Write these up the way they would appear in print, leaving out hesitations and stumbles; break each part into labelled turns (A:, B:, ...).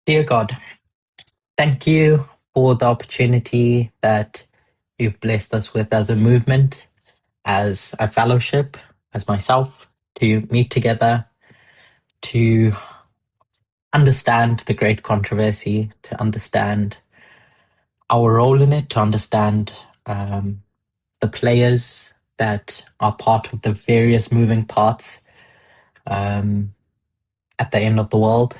A: Dear God, thank you for the opportunity that you've blessed us with as a movement, as a fellowship, as myself, to meet together, to understand the great controversy, to understand our role in it, to understand the players that are part of the various moving parts at the end of the world.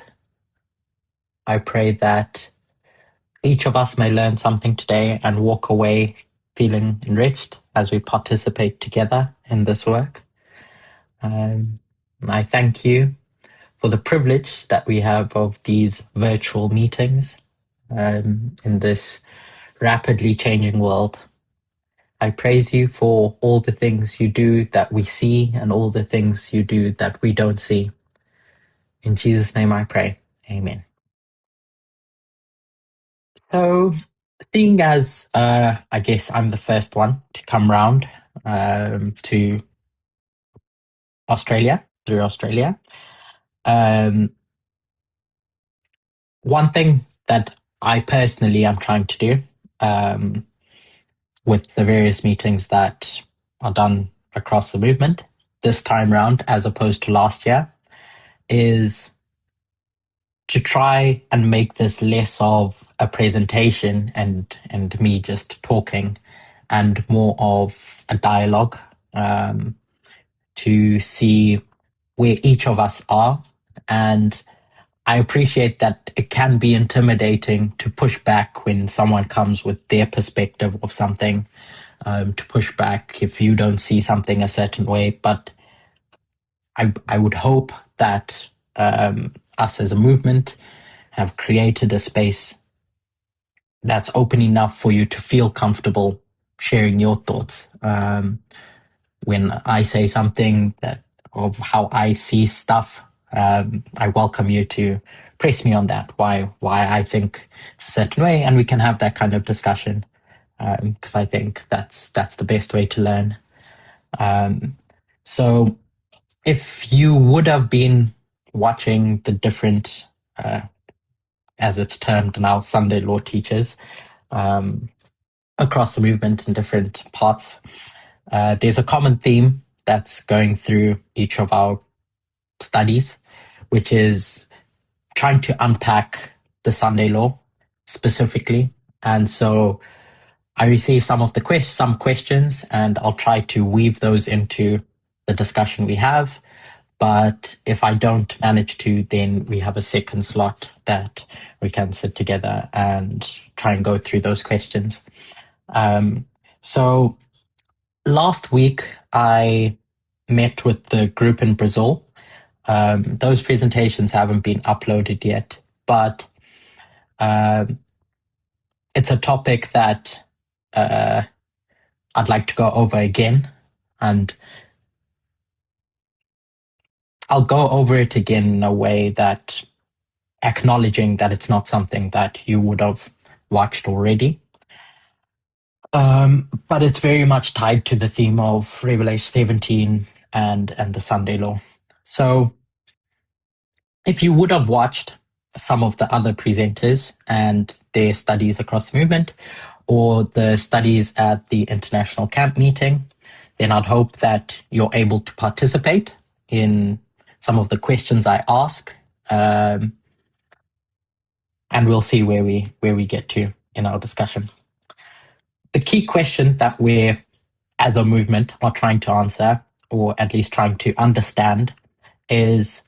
A: I pray that each of us may learn something today and walk away feeling enriched as we participate together in this work. I thank you for the privilege that we have of these virtual meetings in this rapidly changing world. I praise you for all the things you do that we see and all the things you do that we don't see. In Jesus' name I pray. Amen. So, seeing as I guess I'm the first one to come round to Australia, through Australia, one thing that I personally am trying to do with the various meetings that are done across the movement this time round, as opposed to last year, is to try and make this less of a presentation and me just talking and more of a dialogue to see where each of us are. And I appreciate that it can be intimidating to push back when someone comes with their perspective of something, to push back if you don't see something a certain way. But I would hope that us as a movement have created a space that's open enough for you to feel comfortable sharing your thoughts. When I say something that of how I see stuff, I welcome you to press me on that. Why I think it's a certain way, and we can have that kind of discussion because I think that's the best way to learn. So, if you would have been watching the different, as it's termed now, Sunday law teachers across the movement in different parts, there's a common theme that's going through each of our studies, which is trying to unpack the Sunday law specifically. And so I received some questions, and I'll try to weave those into the discussion we have. But if I don't manage to, then we have a second slot that we can sit together and try and go through those questions. So last week, I met with the group in Brazil. Those presentations haven't been uploaded yet, but it's a topic that I'd like to go over again, and I'll go over it again in a way that acknowledging that it's not something that you would have watched already. But it's very much tied to the theme of Revelation 17 and the Sunday law. So if you would have watched some of the other presenters and their studies across the movement, or the studies at the International Camp meeting, then I'd hope that you're able to participate in some of the questions I ask, and we'll see where we get to in our discussion. The key question that we're, as a movement, are trying to answer, or at least trying to understand, is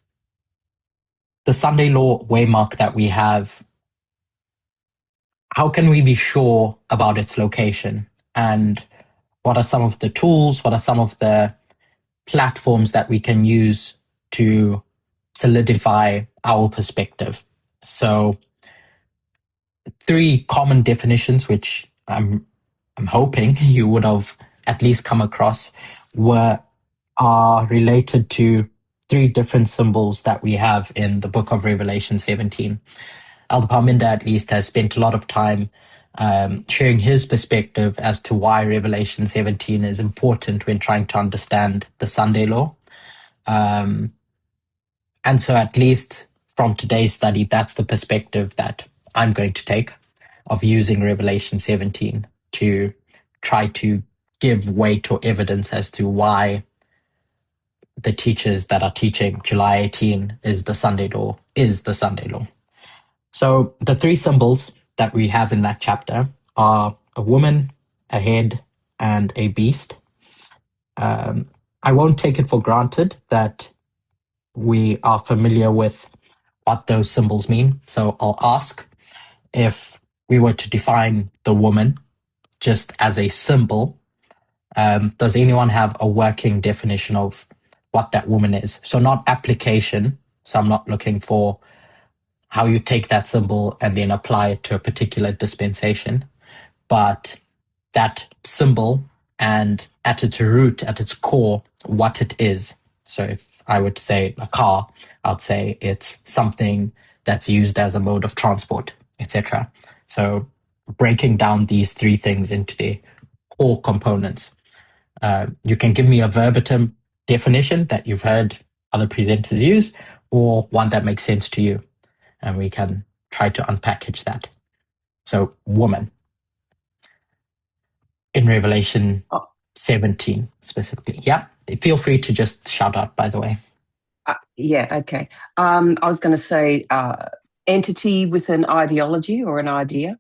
A: the Sunday law waymark that we have. How can we be sure about its location? And what are some of the tools? What are some of the platforms that we can use to solidify our perspective? So, three common definitions, which I'm hoping you would have at least come across, are related to three different symbols that we have in the book of Revelation 17. Elder Parminda, at least, has spent a lot of time sharing his perspective as to why Revelation 17 is important when trying to understand the Sunday law. And so, at least from today's study, that's the perspective that I'm going to take of using Revelation 17 to try to give weight or evidence as to why the teachers that are teaching July 18 is the Sunday law. So the three symbols that we have in that chapter are a woman, a head, and a beast. I won't take it for granted that we are familiar with what those symbols mean. So I'll ask if we were to define the woman just as a symbol, does anyone have a working definition of what that woman is? So not application. So I'm not looking for how you take that symbol and then apply it to a particular dispensation, but that symbol and at its root, at its core, what it is. So if I would say a car, I'd say it's something that's used as a mode of transport, etc. So breaking down these three things into their core components. You can give me a verbatim definition that you've heard other presenters use, or one that makes sense to you, and we can try to unpackage that. So, woman in Revelation 17 specifically. Yeah, feel free to just shout out, by the way.
B: Yeah, okay. I was going to say entity with an ideology or an idea.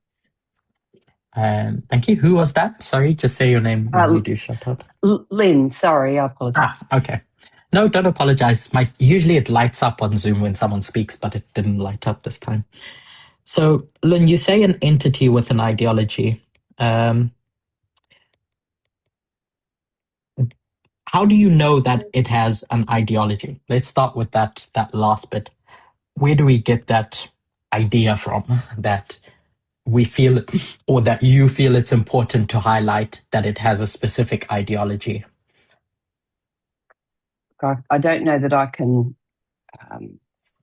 A: Thank you. Who was that? Sorry, just say your name when you do shout out.
B: Lynn, sorry, I apologize.
A: Okay. No, don't apologize. Usually it lights up on Zoom when someone speaks, but it didn't light up this time. So, Lynn, you say an entity with an ideology. How do you know that it has an ideology? Let's start with that last bit. Where do we get that idea from that we feel, or that you feel it's important to highlight that it has a specific ideology?
B: I don't know that I can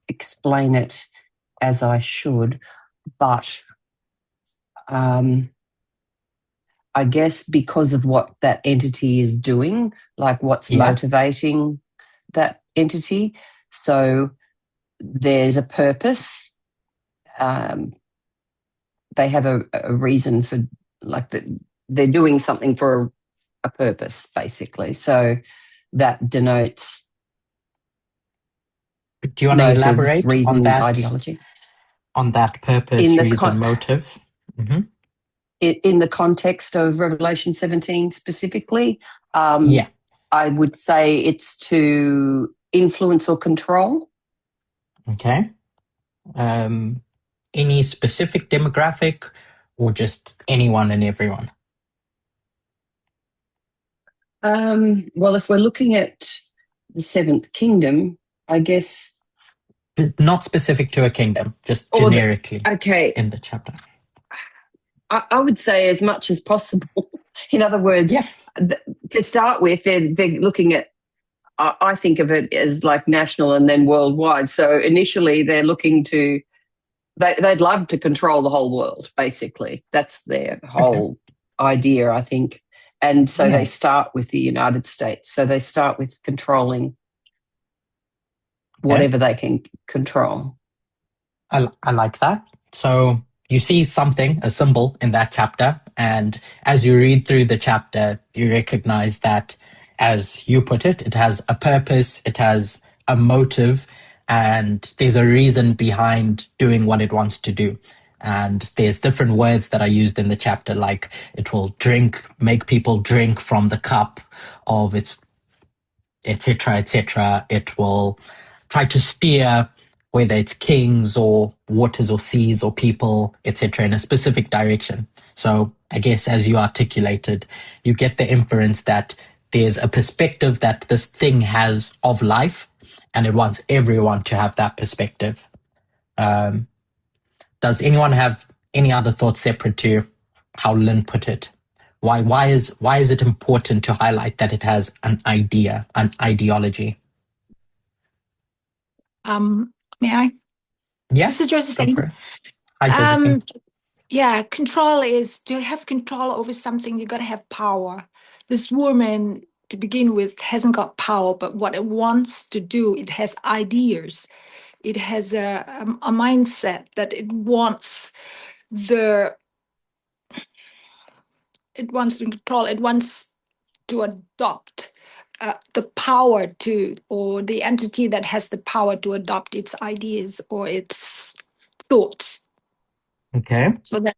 B: explain it as I should, but I guess because of what that entity is doing, like what's motivating that entity. So there's a purpose. They have a reason for, like, they're doing something for a purpose, basically. So that denotes.
A: Do you want to elaborate
B: reason,
A: on that
B: ideology?
A: On that purpose, reason, motive? Mm-hmm.
B: In the context of Revelation 17 specifically,
A: I
B: would say it's to influence or control.
A: Okay. Any specific demographic or just anyone and everyone?
B: Well, if we're looking at the seventh kingdom, I guess.
A: Not specific to a kingdom, just generically in the chapter.
B: I would say as much as possible. In other words, to start with, they're looking at, I think of it as like national and then worldwide. So initially they're looking to, they'd love to control the whole world, basically. That's their whole idea, I think. And so they start with the United States. So they start with controlling whatever they can control.
A: I like that. So you see something, a symbol in that chapter, and as you read through the chapter, you recognize that, as you put it, it has a purpose, it has a motive, and there's a reason behind doing what it wants to do. And there's different words that are used in the chapter, like it will make people drink from the cup of its, etc., etc. It will try to steer whether it's kings or waters or seas or people, etc., in a specific direction. So I guess as you articulated, you get the inference that there's a perspective that this thing has of life, and it wants everyone to have that perspective. Does anyone have any other thoughts separate to how Lynn put it? Why is it important to highlight that it has an idea, an ideology?
C: May I?
A: Yeah.
C: This is Josephine.
A: Hi, Josephine.
C: Yeah, control is, to have control over something, you got to have power. This woman, to begin with, hasn't got power, but what it wants to do, it has ideas. it has a mindset that it wants to control, it wants to adopt the power to, or the entity that has the power to adopt its ideas or its thoughts.
A: Okay.
C: So that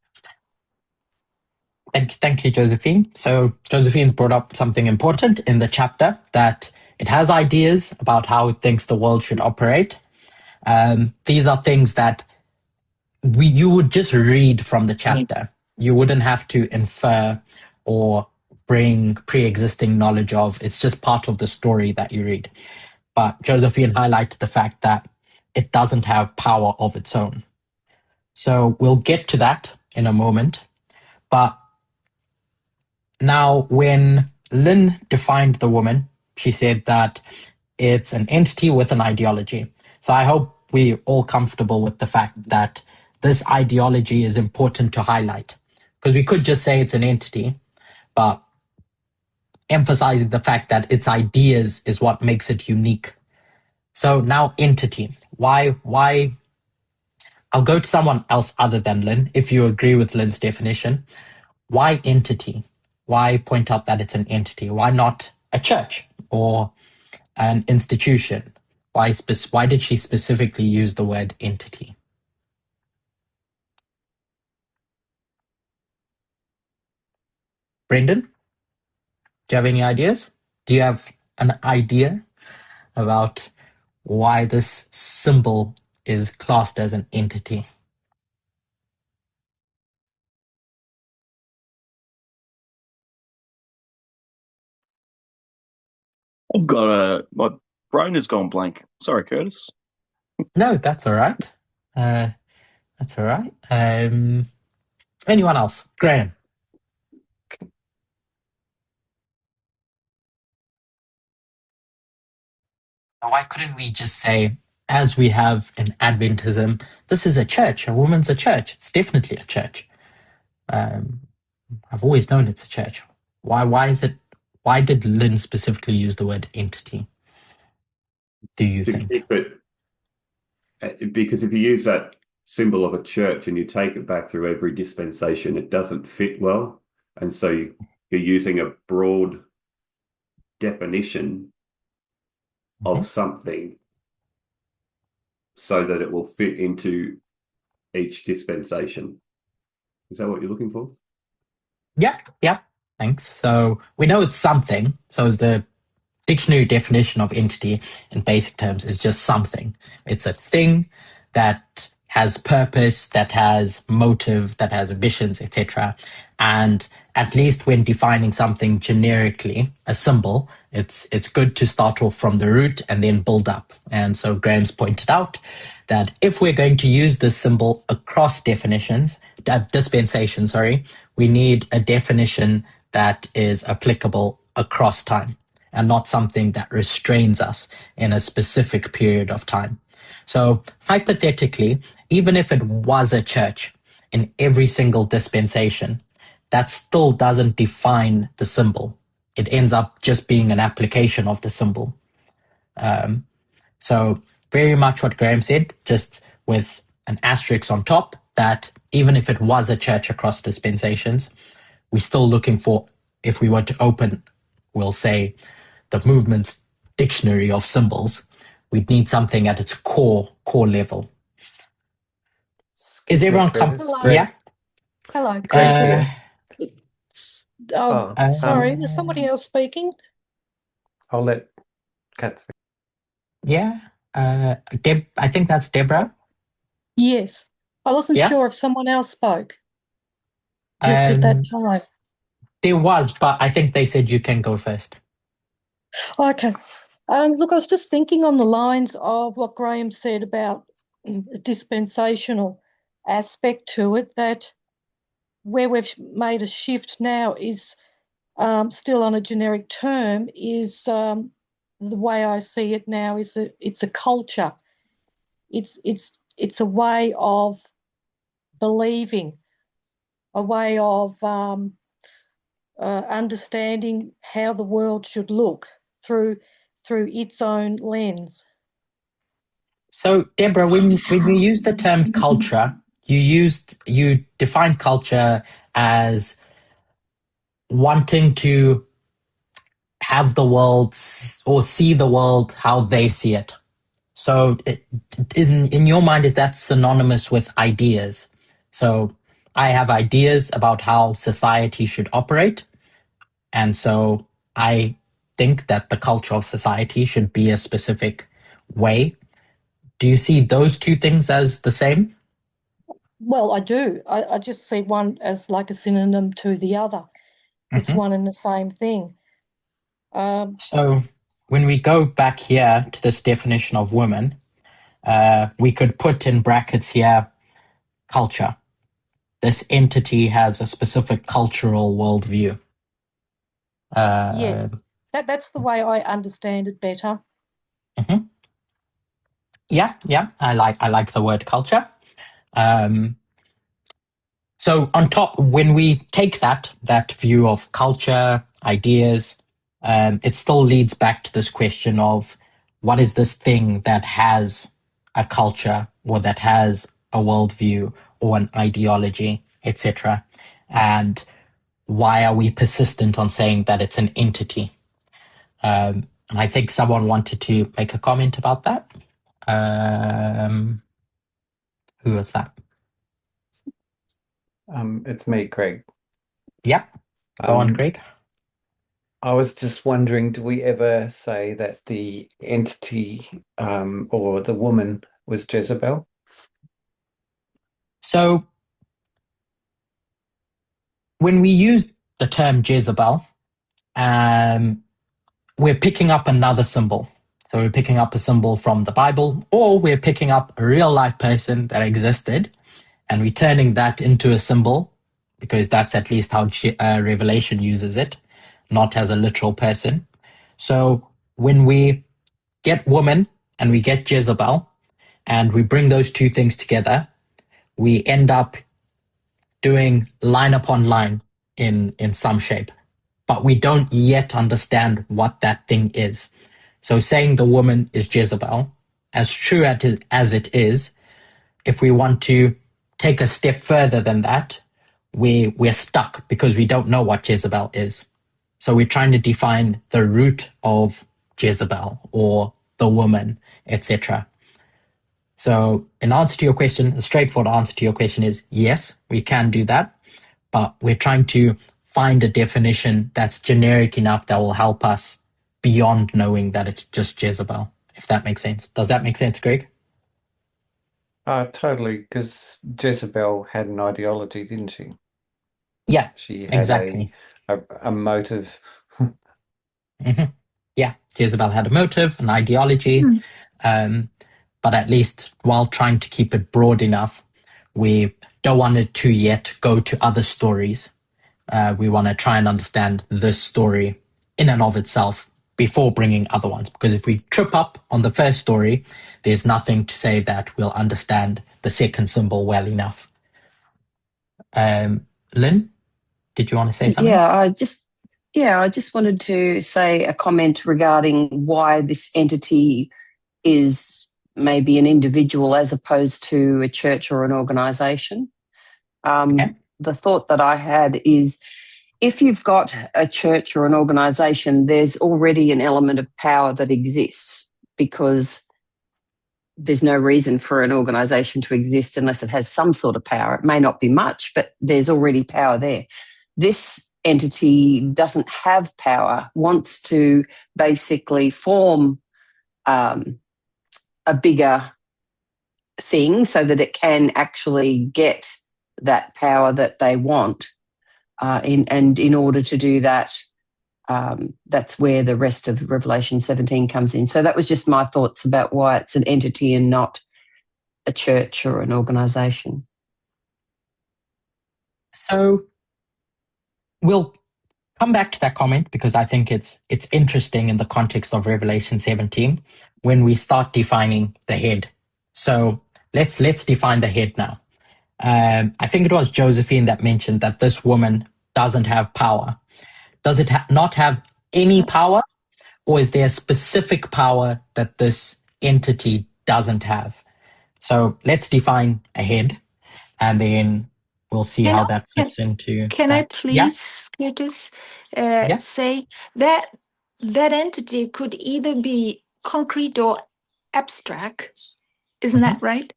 A: Thank you, Josephine. So Josephine brought up something important in the chapter, that it has ideas about how it thinks the world should operate. These are things that you would just read from the chapter. You wouldn't have to infer or bring pre-existing knowledge of. It's just part of the story that you read. But Josephine highlighted the fact that it doesn't have power of its own. So we'll get to that in a moment. But now, when Lynn defined the woman, she said that it's an entity with an ideology. So I hope we're all comfortable with the fact that this ideology is important to highlight, because we could just say it's an entity, but emphasizing the fact that its ideas is what makes it unique. So now, entity. Why? I'll go to someone else other than Lynn, if you agree with Lynn's definition. Why entity? Why point out that it's an entity? Why not a church or an institution? Why did she specifically use the word entity? Brendan, do you have any ideas? Do you have an idea about why this symbol is classed as an entity?
D: My brain has gone blank. Sorry, Curtis.
A: No, that's all right. That's all right. Anyone else? Graham. Why couldn't we just say, as we have in Adventism, this is a church, a woman's a church. It's definitely a church. I've always known it's a church. Why did Lynn specifically use the word entity? Do you think?
E: Keep it, because if you use that symbol of a church and you take it back through every dispensation, it doesn't fit well. And so you're using a broad definition of something so that it will fit into each dispensation. Is that what you're looking for?
A: Yeah, thanks. So we know it's something. So the dictionary definition of entity in basic terms is just something. It's a thing that has purpose, that has motive, that has ambitions, etc. And at least when defining something generically, a symbol, it's good to start off from the root and then build up. And so Graham's pointed out that if we're going to use this symbol across dispensations, we need a definition that is applicable across time and not something that restrains us in a specific period of time. So hypothetically, even if it was a church in every single dispensation, that still doesn't define the symbol. It ends up just being an application of the symbol. So very much what Graham said, just with an asterisk on top, that even if it was a church across dispensations, we're still looking for, if we were to open, we'll say, the movement's dictionary of symbols, we'd need something at its core level. Is everyone comfortable? Yeah.
F: Hello. Sorry, was somebody else speaking?
G: I'll let Kat speak.
A: Yeah. I think that's Deborah.
F: Yes. I wasn't sure if someone else spoke just at that time.
A: There was, but I think they said you can go first.
F: Okay. Look, I was just thinking on the lines of what Graham said about a dispensational aspect to it, that where we've made a shift now is still on a generic term, is the way I see it now is that it's a culture. It's a way of believing, a way of understanding how the world should look through its own lens.
A: So, Deborah, when you use the term culture, you define culture as wanting to have the world or see the world how they see it. So, in your mind, is that synonymous with ideas? So, I have ideas about how society should operate, and so I think that the culture of society should be a specific way. Do you see those two things as the same?
F: Well, I do. I just see one as like a synonym to the other. It's one and the same thing.
A: So when we go back here to this definition of woman, we could put in brackets here culture. This entity has a specific cultural worldview.
F: Yes, that's the way I understand it better.
A: Yeah, I like the word culture. So on top, when we take that view of culture, ideas, it still leads back to this question of what is this thing that has a culture or that has a worldview or an ideology, etc. And why are we persistent on saying that it's an entity? And I think someone wanted to make a comment about that. Who was that?
G: It's me, Craig.
A: Yeah, go on, Craig.
G: I was just wondering, do we ever say that the entity or the woman was Jezebel?
A: So when we use the term Jezebel, we're picking up another symbol. So we're picking up a symbol from the Bible, or we're picking up a real life person that existed, and we're turning that into a symbol, because that's at least how Revelation uses it, not as a literal person. So when we get woman and we get Jezebel, and we bring those two things together, we end up doing line upon line in some shape. But we don't yet understand what that thing is. So saying the woman is Jezebel, as true as it is, if we want to take a step further than that, we're stuck because we don't know what Jezebel is. So we're trying to define the root of Jezebel or the woman, etc. So in answer to your question, a straightforward answer to your question is yes, we can do that, but we're trying to find a definition that's generic enough that will help us beyond knowing that it's just Jezebel, if that makes sense. Does that make sense, Greg?
G: Totally, because Jezebel had an ideology, didn't she?
A: Yeah,
G: She had
A: exactly.
G: a motive.
A: Yeah, Jezebel had a motive, an ideology, but at least while trying to keep it broad enough, we don't want it to yet go to other stories. We want to try and understand this story in and of itself before bringing other ones. Because if we trip up on the first story, there's nothing to say that we'll understand the second symbol well enough. Lynn, did you want to say something?
B: I just wanted to say a comment regarding why this entity is maybe an individual as opposed to a church or an organisation. The thought that I had is if you've got a church or an organisation, there's already an element of power that exists because there's no reason for an organisation to exist unless it has some sort of power. It may not be much, but there's already power there. This entity doesn't have power, wants to basically form a bigger thing so that it can actually get that power that they want. And in order to do that, that's where the rest of Revelation 17 comes in. So that was just my thoughts about why it's an entity and not a church or an organisation.
A: So we'll come back to that comment because I think it's interesting in the context of Revelation 17 when we start defining the head. So let's define the head now. I think it was Josephine that mentioned that this woman doesn't have power. Does it not have any power, or is there a specific power that this entity doesn't have. So let's define a head, and then we'll see how that fits into
C: Can I
A: that. Yeah,
C: please, Curtis,
A: yeah.
C: say that that entity could either be concrete or abstract? Isn't that right?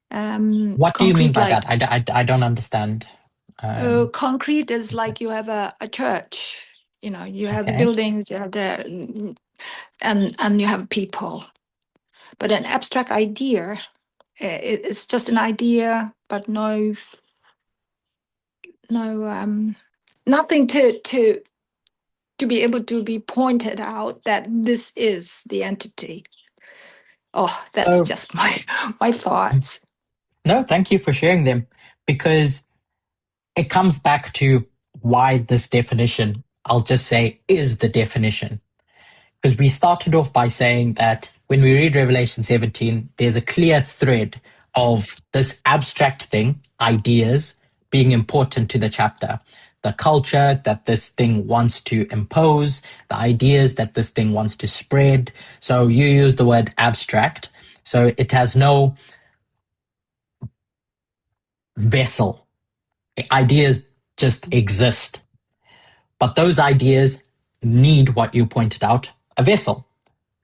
A: What do you mean
C: Concrete,
A: by
C: like
A: that? I don't understand.
C: concrete is like you have a church. You know, you have the
A: Okay.
C: buildings, you have the and you have people. But an abstract idea, it's just an idea, but no, nothing to be able to be pointed out that this is the entity. Oh, that's
A: So,
C: just my thoughts.
A: no, thank you for sharing them, because it comes back to why this definition, I'll just say, is the definition. Because we started off by saying that when we read Revelation 17, there's a clear thread of this abstract thing, ideas, being important to the chapter. The culture that this thing wants to impose, the ideas that this thing wants to spread. So you use the word abstract. So it has no vessel. Ideas just exist. But those ideas need, what you pointed out, a vessel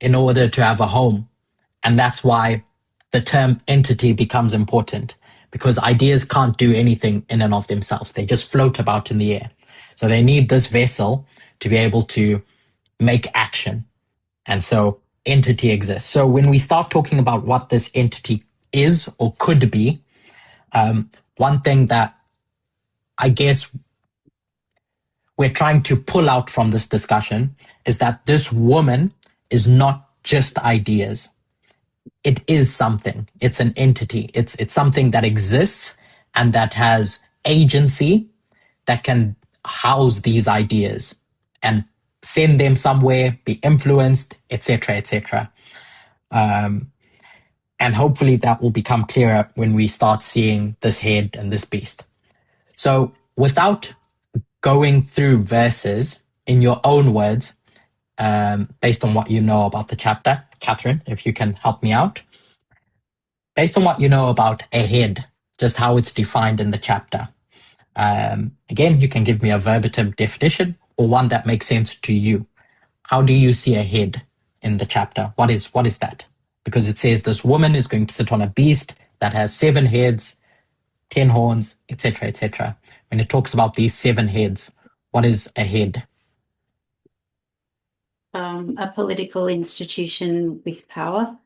A: in order to have a home. And that's why the term entity becomes important, because ideas can't do anything in and of themselves. They just float about in the air. So they need this vessel to be able to make action. And so entity exists. So when we start talking about what this entity is or could be, one thing that I guess we're trying to pull out from this discussion is that this woman is not just ideas. It is something. It's an entity. It's something that exists and that has agency, that can house these ideas and send them somewhere, be influenced, etc., etc. And hopefully that will become clearer when we start seeing this head and this beast. So without going through verses in your own words, based on what you know about the chapter, Catherine, if you can help me out. Based on what you know about a head, just how it's defined in the chapter. Again, you can give me a verbatim definition or one that makes sense to you. How do you see a head in the chapter? What is that? Because it says this woman is going to sit on a beast that has 7 heads, 10 horns, etc., etc. When it talks about these 7 heads, what is a head?
H: A political institution with power.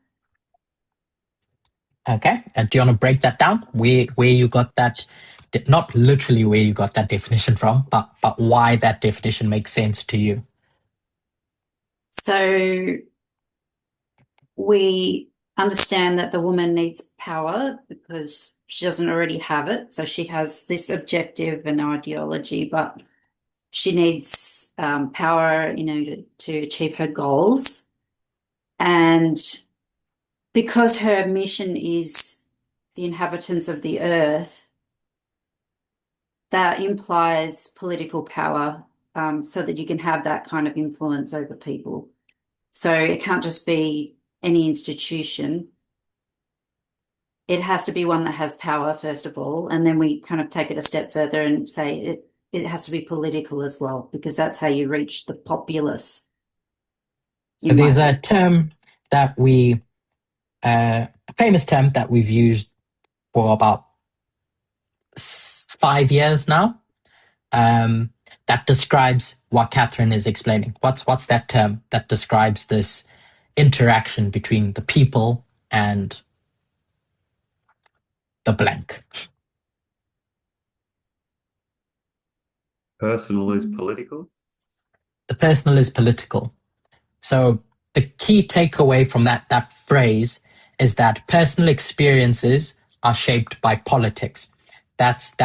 A: Okay, do you want to break that down? Where you got that? Not literally where you got that definition from, but why that definition makes sense to you.
H: So we understand that the woman needs power because she doesn't already have it. So she has this objective and ideology, but she needs power, to achieve her goals. And because her mission is the inhabitants of the earth, that implies political power, so that you can have that kind of influence over people. So it can't just be any institution. It has to be one that has power, first of all, and then we kind of take it a step further and say it has to be political as well, because that's how you reach the populace.
A: So there's a term that a famous term that we've used for about 5 years now, that describes what Catherine is explaining. What's that term that describes this interaction between the people and the blank?
E: Personal is political?
A: The personal is political. So the key takeaway from that phrase is that personal experiences are shaped by politics. That's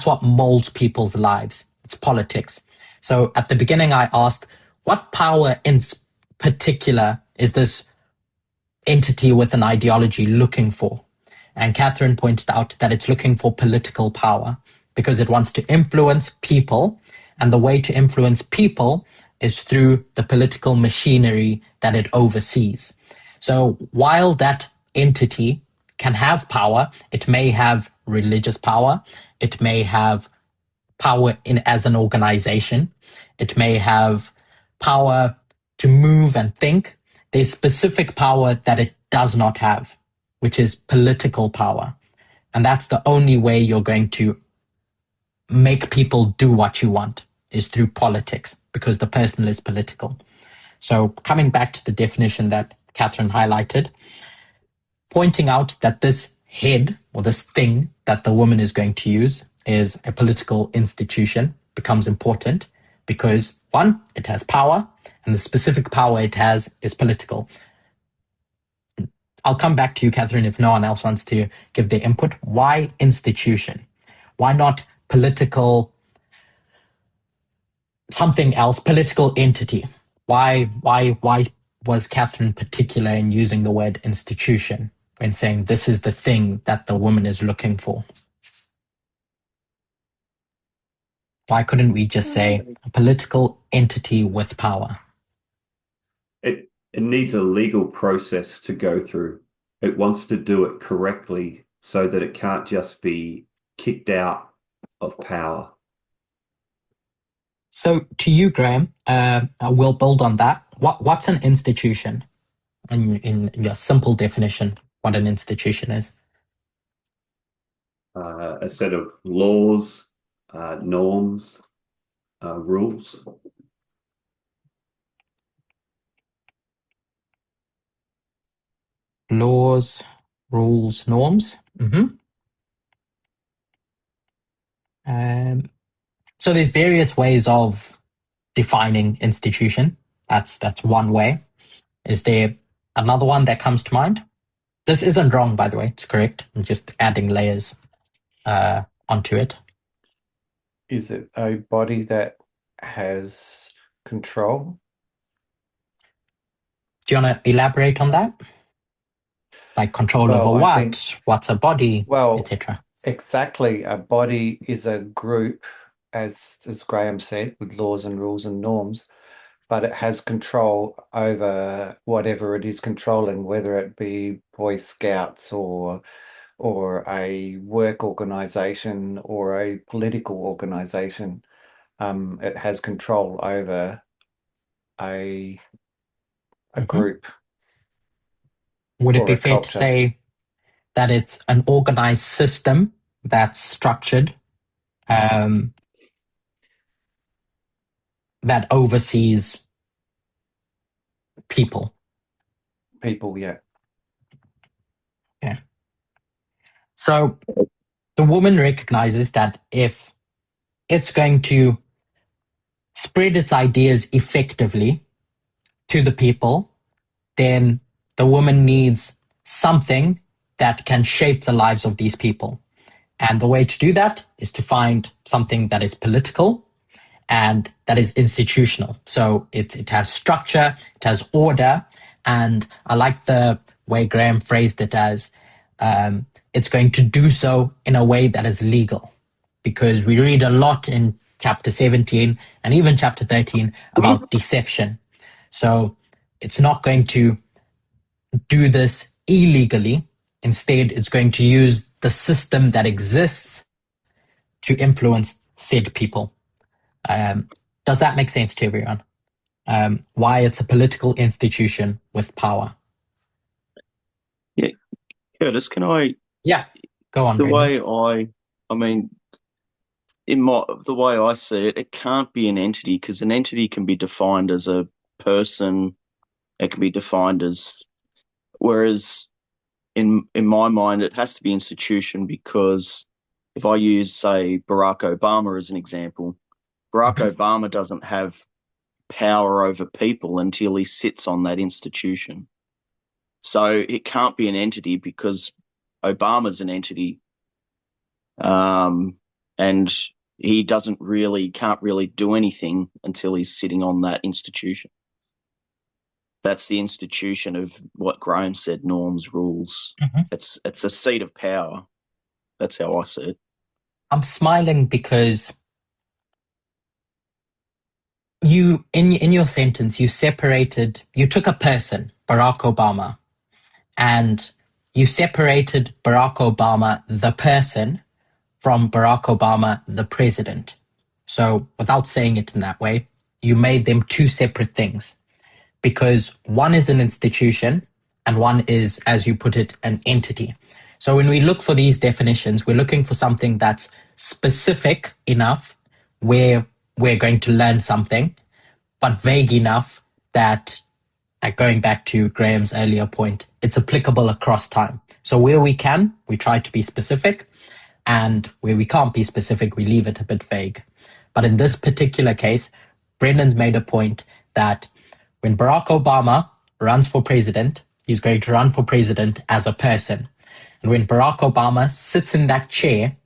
A: what molds people's lives. It's politics. So at the beginning, I asked, what power in particular is this entity with an ideology looking for? And Catherine pointed out that it's looking for political power because it wants to influence people. And the way to influence people is through the political machinery that it oversees. So while that entity can have power, it may have religious power, it may have power as an organization, it may have power to move and think. There's specific power that it does not have, which is political power. And that's the only way you're going to make people do what you want, is through politics, because the personal is political. So coming back to the definition that Catherine highlighted, pointing out that this head or this thing that the woman is going to use is a political institution becomes important because, one, it has power, and the specific power it has is political. I'll come back to you, Catherine, if no one else wants to give their input. Why institution? Why not political, something else, political entity? Why was Catherine particular in using the word institution when saying this is the thing that the woman is looking for? Why couldn't we just say a political entity with power?
E: It needs a legal process to go through. It wants to do it correctly so that it can't just be kicked out of power.
A: So to you, Graham, we'll build on that. What's an institution? In your simple definition, what an institution is?
E: A set of laws, norms, rules.
A: Laws, rules, norms. So there's various ways of defining institution. That's one way. Is there another one that comes to mind? This isn't wrong, by the way. It's correct. I'm just adding layers onto it.
G: Is it a body that has control?
A: Do you want to elaborate on that? Like control over what? What's a body? Etc.
G: Exactly. A body is a group, as Graham said, with laws and rules and norms, but it has control over whatever it is controlling, whether it be Boy Scouts or a work organization or a political organization. It has control over a group.
A: Would it be fair to say that it's an organized system that's structured, that oversees people?
G: People, yeah.
A: Yeah. So the woman recognizes that if it's going to spread its ideas effectively to the people, then the woman needs something that can shape the lives of these people. And the way to do that is to find something that is political and that is institutional. So it has structure, it has order, and I like the way Graham phrased it as it's going to do so in a way that is legal. Because we read a lot in chapter 17 and even chapter 13 about deception. So it's not going to do this illegally. Instead, it's going to use the system that exists to influence said people. Does that make sense to everyone? Why it's a political institution with power?
D: Yeah, Curtis, can I?
A: Yeah, go on.
D: The way the way I see it, it can't be an entity because an entity can be defined as a person. It can be defined as, whereas in my mind, it has to be institution because if I use, say, Barack Obama as an example, Barack Obama doesn't have power over people until he sits on that institution. So it can't be an entity because Obama's an entity, and he can't really do anything until he's sitting on that institution. That's the institution of what Graham said, norms, rules. It's a seat of power. That's how I see it.
A: I'm smiling because you, in your sentence, you took a person, Barack Obama, and you separated Barack Obama, the person, from Barack Obama, the president. So without saying it in that way, you made them two separate things, because one is an institution and one is, as you put it, an entity. So when we look for these definitions, we're looking for something that's specific enough where we're going to learn something, but vague enough that, going back to Graham's earlier point, it's applicable across time. So where we can, we try to be specific, and where we can't be specific, we leave it a bit vague. But in this particular case, Brendan's made a point that when Barack Obama runs for president, he's going to run for president as a person. And when Barack Obama sits in that chair,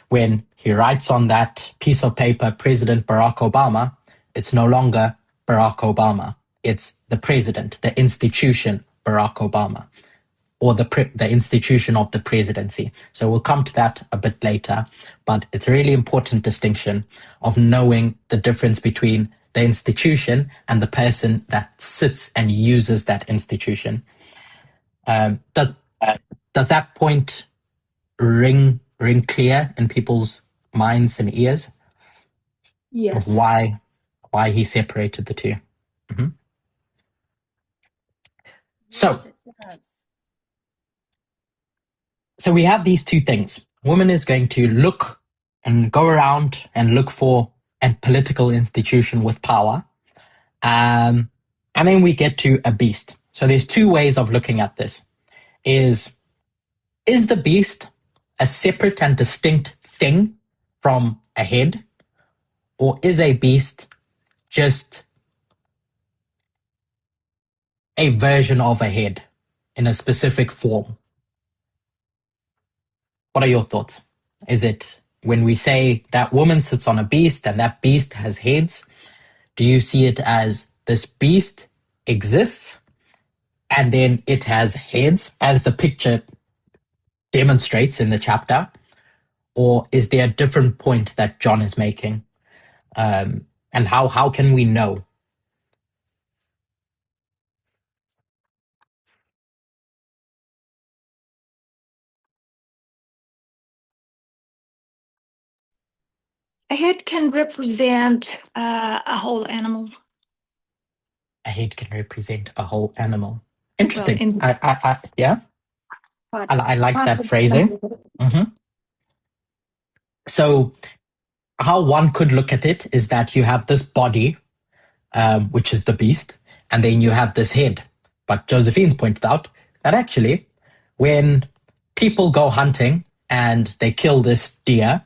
A: when he writes on that piece of paper, President Barack Obama, it's no longer Barack Obama. It's the president, the institution Barack Obama, or the institution of the presidency. So we'll come to that a bit later, but it's a really important distinction of knowing the difference between the institution and the person that sits and uses that institution. Does that point ring clear in people's minds and ears?
C: Yes.
A: Of why he separated the two? Mm-hmm. So we have these two things. Woman is going to look and go around and look for a political institution with power. And then we get to a beast. So there's two ways of looking at this. Is the beast a separate and distinct thing from a head? Or is a beast just a version of a head in a specific form? What are your thoughts? Is it, when we say that woman sits on a beast and that beast has heads, do you see it as this beast exists and then it has heads, as the picture demonstrates in the chapter? Or is there a different point that John is making? And how can we know?
C: A head can represent a whole animal.
A: A head can represent a whole animal. Interesting.
C: Well,
A: I like that phrasing. Mm-hmm. So how one could look at it is that you have this body, which is the beast, and then you have this head. But Josephine's pointed out that actually, when people go hunting and they kill this deer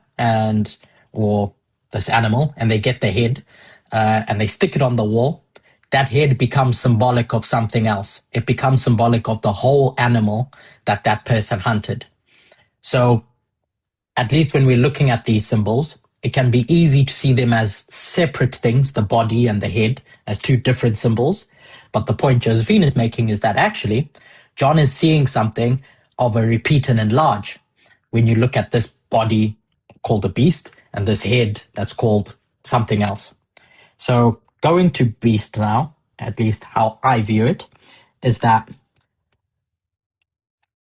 A: or this animal and they get the head and they stick it on the wall, that head becomes symbolic of something else. It becomes symbolic of the whole animal that person hunted. So at least when we're looking at these symbols, it can be easy to see them as separate things, the body and the head, as two different symbols. But the point Josephine is making is that actually John is seeing something of a repeat and enlarge when you look at this body called a beast and this head that's called something else. So going to beast now, at least how I view it, is that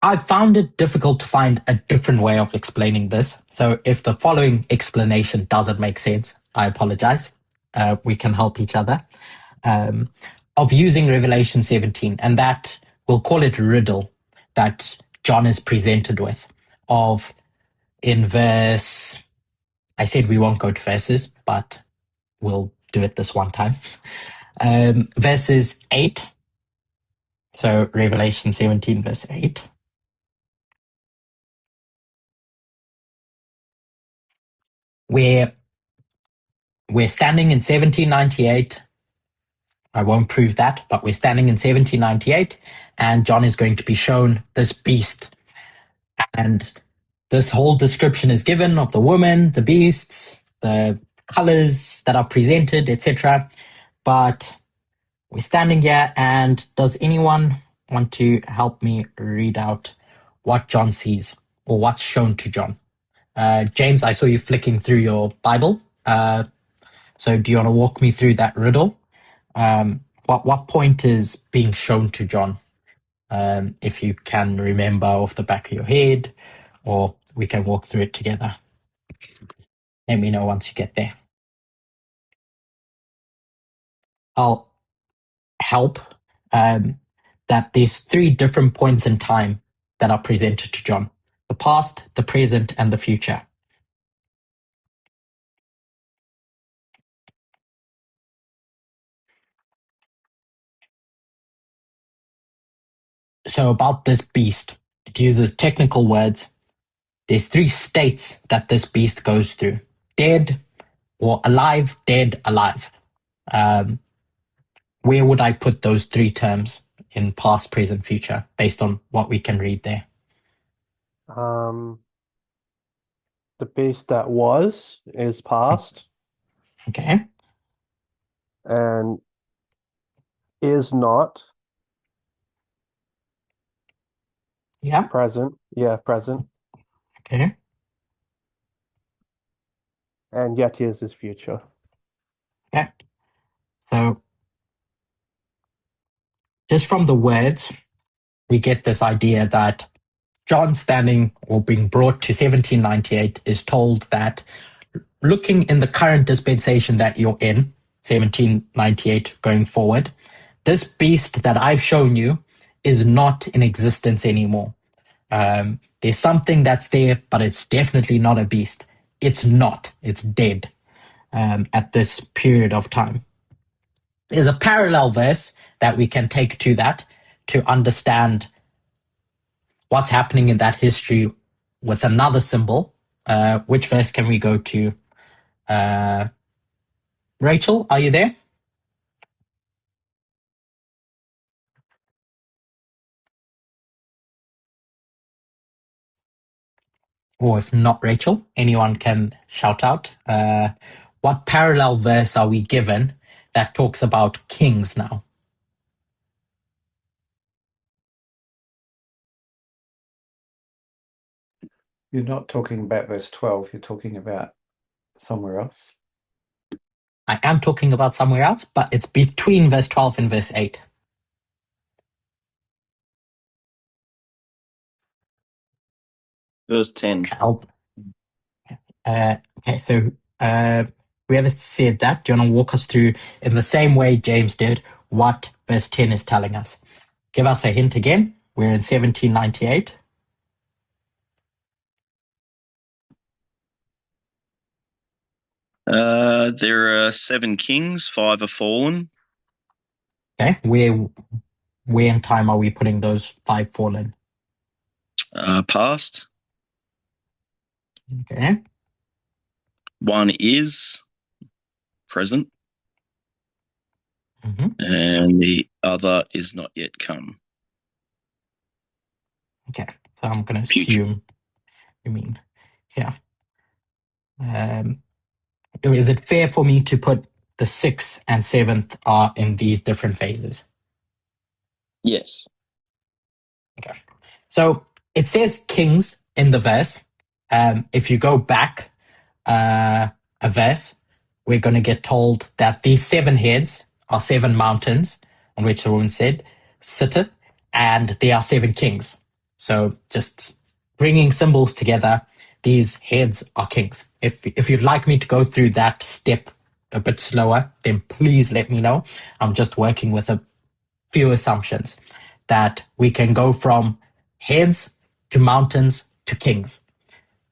A: I've found it difficult to find a different way of explaining this. So if the following explanation doesn't make sense, I apologize. We can help each other. Of using Revelation 17, and that, we'll call it riddle, that John is presented with, of in verse, I said we won't go to verses, but we'll do it this one time. Verses 8. So Revelation 17, verse 8. Where we're standing in 1798. I won't prove that, but we're standing in 1798, and John is going to be shown this beast. And this whole description is given of the woman, the beasts, the colors that are presented, etc. But we're standing here, and does anyone want to help me read out what John sees, or what's shown to John? James, I saw you flicking through your Bible. So do you want to walk me through that riddle? What point is being shown to John? if you can remember off the back of your head, or we can walk through it together. Let me know once you get there. I'll help that there's 3 different points in time that are presented to John: the past, the present, and the future. So about this beast, it uses technical words. There's 3 states that this beast goes through: dead or alive, dead, alive. Where would I put those 3 terms in past, present, future, based on what we can read there?
I: The beast that was is past,
A: Okay.
I: and is not
A: Yeah.
I: present. Yeah, present.
A: Okay.
I: And yet is future.
A: Okay. So just from the words, we get this idea that John standing or being brought to 1798 is told that looking in the current dispensation that you're in, 1798 going forward, this beast that I've shown you is not in existence anymore. There's something that's there, but it's definitely not a beast. It's not. It's dead at this period of time. There's a parallel verse that we can take to that to understand what's happening in that history with another symbol. Which verse can we go to? Rachel, are you there? Or if not Rachel, anyone can shout out. What parallel verse are we given that talks about kings now?
G: You're not talking about verse 12, you're talking about somewhere else.
A: I am talking about somewhere else, but it's between verse 12 and verse 8.
D: Verse 10.
A: Okay, so whoever said that, do you want to walk us through, in the same way James did, what verse 10 is telling us? Give us a hint again. We're in 1798.
D: There are 7 kings, 5 are fallen.
A: Okay, where in time are we putting those 5 fallen?
D: Past.
A: Okay.
D: 1 is present.
A: Mm-hmm.
D: And the other is not yet come.
A: Okay, so I'm going to
D: Future.
A: assume you mean, yeah. Is it fair for me to put the 6th and 7th are in these different phases?
D: Yes.
A: Okay. So it says kings in the verse. If you go back a verse, we're going to get told that these 7 heads are 7 mountains on which the woman said, sitteth, and there are 7 kings. So just bringing symbols together, these heads are kings. If you'd like me to go through that step a bit slower, then please let me know. I'm just working with a few assumptions that we can go from heads to mountains to kings,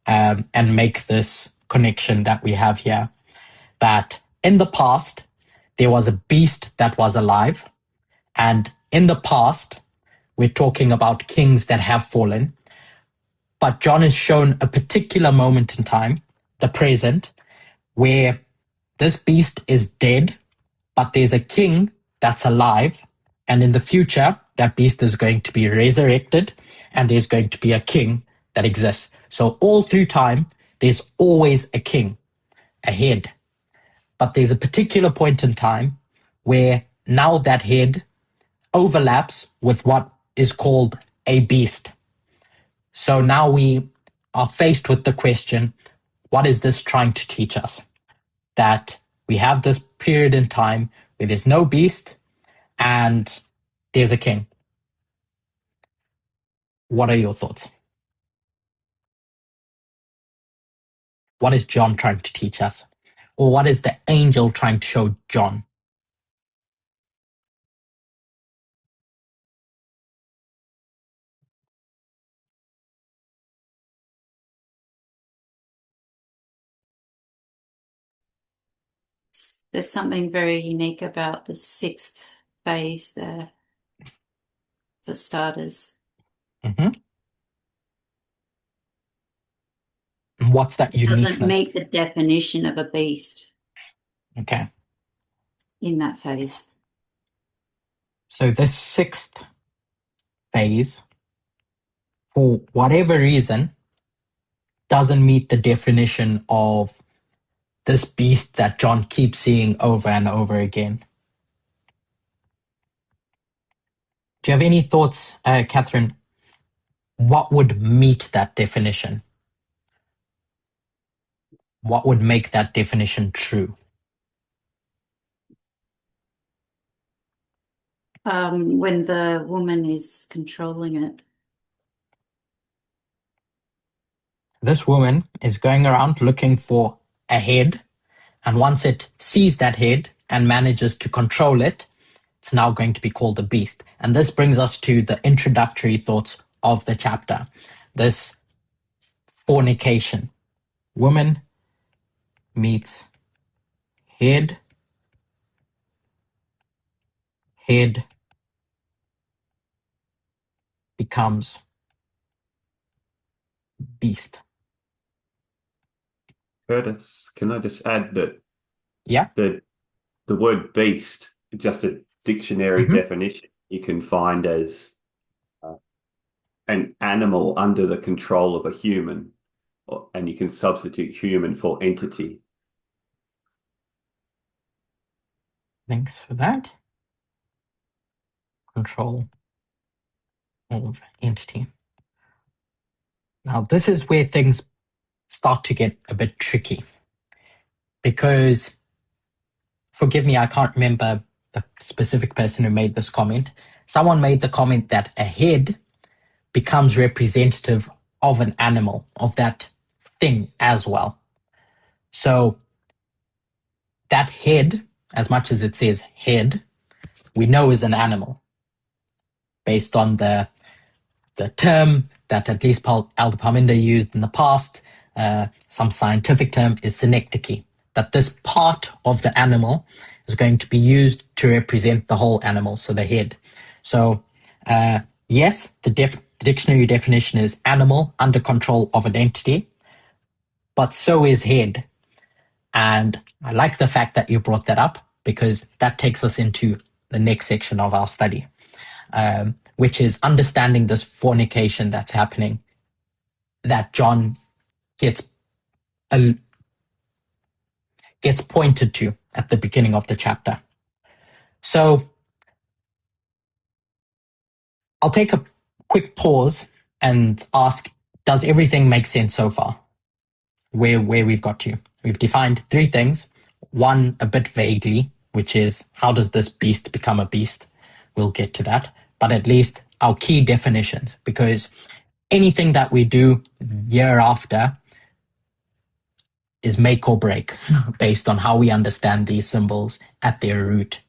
A: and make this connection that we have here, that in the past there was a beast that was alive, and in the past we're talking about kings that have fallen, but John is shown a particular moment in time, the present, where this beast is dead, but there's a king that's alive, and in the future that beast is going to be resurrected, and there's going to be a king that exists. So all through time, there's always a king, a head. But there's a particular point in time where now that head overlaps with what is called a beast. So now we are faced with the question, what is this trying to teach us? That we have this period in time where there's no beast and there's a king. What are your thoughts? What is John trying to teach us? Or what is the angel trying to show John?
H: There's something very unique about the 6th phase there, for starters.
A: Mm-hmm. What's that
H: It
A: uniqueness?
H: doesn't meet the definition of a beast.
A: Okay.
H: In that phase.
A: So this 6th phase, for whatever reason, doesn't meet the definition of this beast that John keeps seeing over and over again. Do you have any thoughts, Catherine? What would meet that definition? What would make that definition true?
H: When the woman is controlling it.
A: This woman is going around looking for a head, and once it sees that head and manages to control it, it's now going to be called a beast. And this brings us to the introductory thoughts of the chapter. This fornication. Woman meets head. Head becomes beast.
E: Curtis, can I just add that
A: Yeah.
E: the word beast, just a dictionary definition, you can find as an animal under the control of a human, and you can substitute human for entity.
A: Thanks for that. Control of entity. Now, this is where things start to get a bit tricky because, forgive me, I can't remember the specific person who made this comment. Someone made the comment that a head becomes representative of an animal, of that thing as well. So that head, as much as it says head, we know is an animal based on the term that at least Elder Parminder used in the past. Some scientific term is synecdoche, that this part of the animal is going to be used to represent the whole animal, so the head. So yes, the dictionary definition is animal under control of an entity, but so is head. And I like the fact that you brought that up because that takes us into the next section of our study, which is understanding this fornication that's happening, that John gets pointed to at the beginning of the chapter. So I'll take a quick pause and ask, does everything make sense so far? Where we've got to. We've defined 3 things. One, a bit vaguely, which is how does this beast become a beast? We'll get to that. But at least our key definitions, because anything that we do year after is make or break based on how we understand these symbols at their root.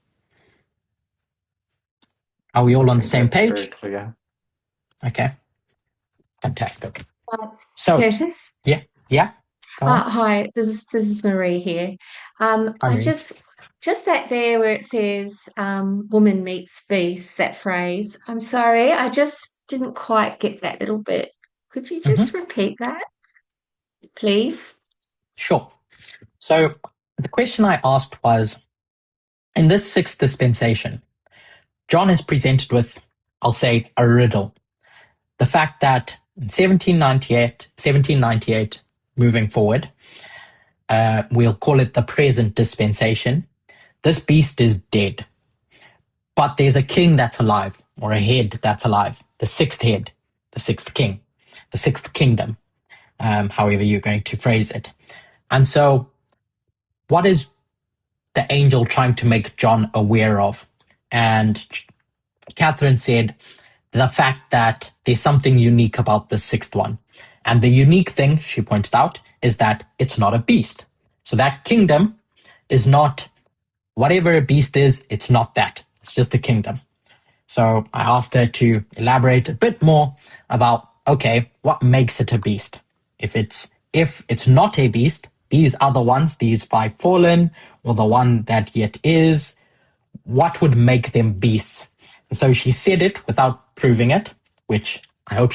A: Are we all on the same page?
G: Very clear.
A: Okay. Fantastic.
J: So, Curtis?
A: Yeah.
J: Hi, this is Marie here.
A: Hi,
J: I
A: Marie.
J: just that there where it says woman meets beast, that phrase. I'm sorry, I just didn't quite get that little bit. Could you just repeat that, please?
A: Sure. So the question I asked was, in this 6th dispensation, John is presented with, I'll say, a riddle. The fact that in 1798, moving forward, we'll call it the present dispensation, this beast is dead. But there's a king that's alive, or a head that's alive, the 6th head, the 6th king, the 6th kingdom, however you're going to phrase it. And so what is the angel trying to make John aware of? And Catherine said the fact that there's something unique about the sixth one. And the unique thing, she pointed out, is that it's not a beast. So that kingdom is not whatever a beast is, it's not that. It's just a kingdom. So I asked her to elaborate a bit more about, okay, what makes it a beast? If it's not a beast, these other ones, these 5 fallen, or the one that yet is, what would make them beasts? And so she said it without proving it, which I hope